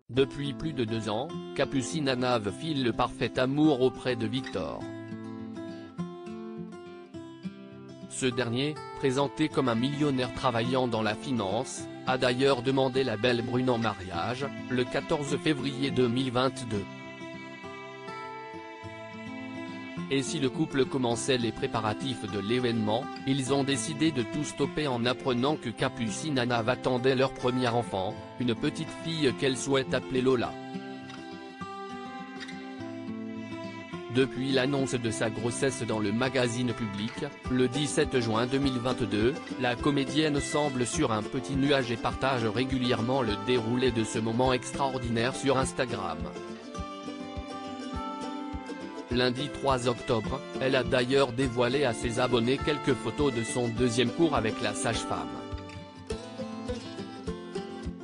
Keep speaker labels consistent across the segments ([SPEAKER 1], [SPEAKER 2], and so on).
[SPEAKER 1] Depuis plus de 2 ans, Capucine Hanave file le parfait amour auprès de Victor. Ce dernier, présenté comme un millionnaire travaillant dans la finance, a d'ailleurs demandé la belle brune en mariage, le 14 février 2022. Et si le couple commençait les préparatifs de l'événement, ils ont décidé de tout stopper en apprenant que Capucine Hanave attendait leur premier enfant, une petite fille qu'elle souhaite appeler Lola. Depuis l'annonce de sa grossesse dans le magazine Public, le 17 juin 2022, la comédienne semble sur un petit nuage et partage régulièrement le déroulé de ce moment extraordinaire sur Instagram. Lundi 3 octobre, elle a d'ailleurs dévoilé à ses abonnés quelques photos de son deuxième cours avec la sage-femme.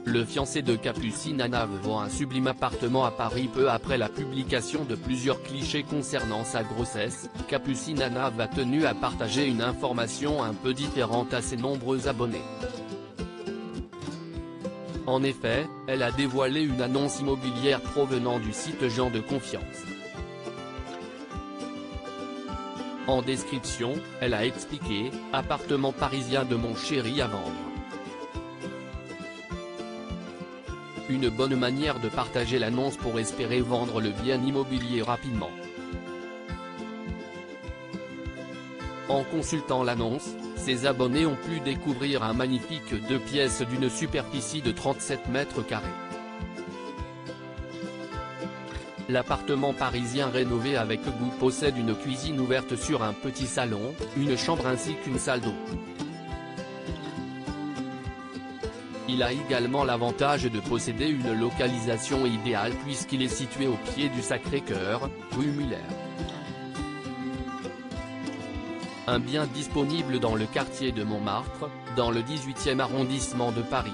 [SPEAKER 1] Le fiancé de Capucine Hanave vend un sublime appartement à Paris peu après la publication de plusieurs clichés concernant sa grossesse. Capucine Hanave a tenu à partager une information un peu différente à ses nombreux abonnés. En effet, elle a dévoilé une annonce immobilière provenant du site Gens de Confiance. En description, elle a expliqué « Appartement parisien de mon chéri à vendre ». Une bonne manière de partager l'annonce pour espérer vendre le bien immobilier rapidement. En consultant l'annonce, ses abonnés ont pu découvrir un magnifique 2 pièces d'une superficie de 37 mètres carrés. L'appartement parisien rénové avec goût possède une cuisine ouverte sur un petit salon, une chambre ainsi qu'une salle d'eau. Il a également l'avantage de posséder une localisation idéale puisqu'il est situé au pied du Sacré-Cœur, rue Muller. Un bien disponible dans le quartier de Montmartre, dans le 18e arrondissement de Paris.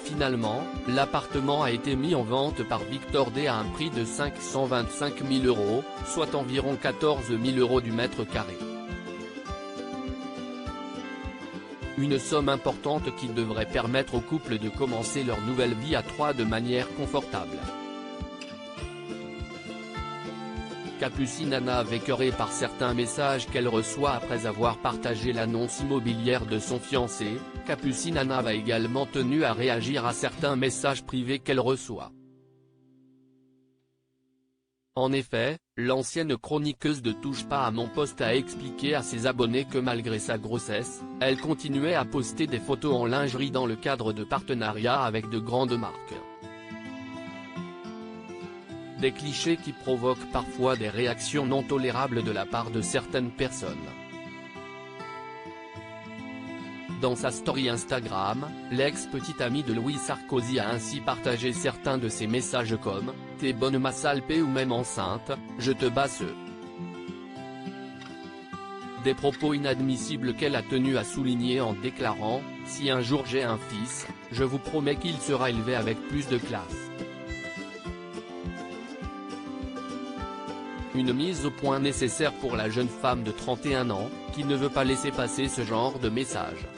[SPEAKER 1] Finalement, l'appartement a été mis en vente par Victor D à un prix de 525 000 €, soit environ 14 000 € du mètre carré. Une somme importante qui devrait permettre au couple de commencer leur nouvelle vie à 3 de manière confortable. Capucine Hanave écœurée par certains messages qu'elle reçoit après avoir partagé l'annonce immobilière de son fiancé, Capucine Hanave a également tenu à réagir à certains messages privés qu'elle reçoit. En effet, l'ancienne chroniqueuse de Touche pas à mon poste a expliqué à ses abonnés que malgré sa grossesse, elle continuait à poster des photos en lingerie dans le cadre de partenariats avec de grandes marques. Des clichés qui provoquent parfois des réactions non tolérables de la part de certaines personnes. Dans sa story Instagram, l'ex-petite amie de Louis Sarkozy a ainsi partagé certains de ses messages comme « T'es bonne ma salpée » ou même enceinte, « Je te basse ». Des propos inadmissibles qu'elle a tenu à souligner en déclarant « Si un jour j'ai un fils, je vous promets qu'il sera élevé avec plus de classe ». Une mise au point nécessaire pour la jeune femme de 31 ans, qui ne veut pas laisser passer ce genre de message.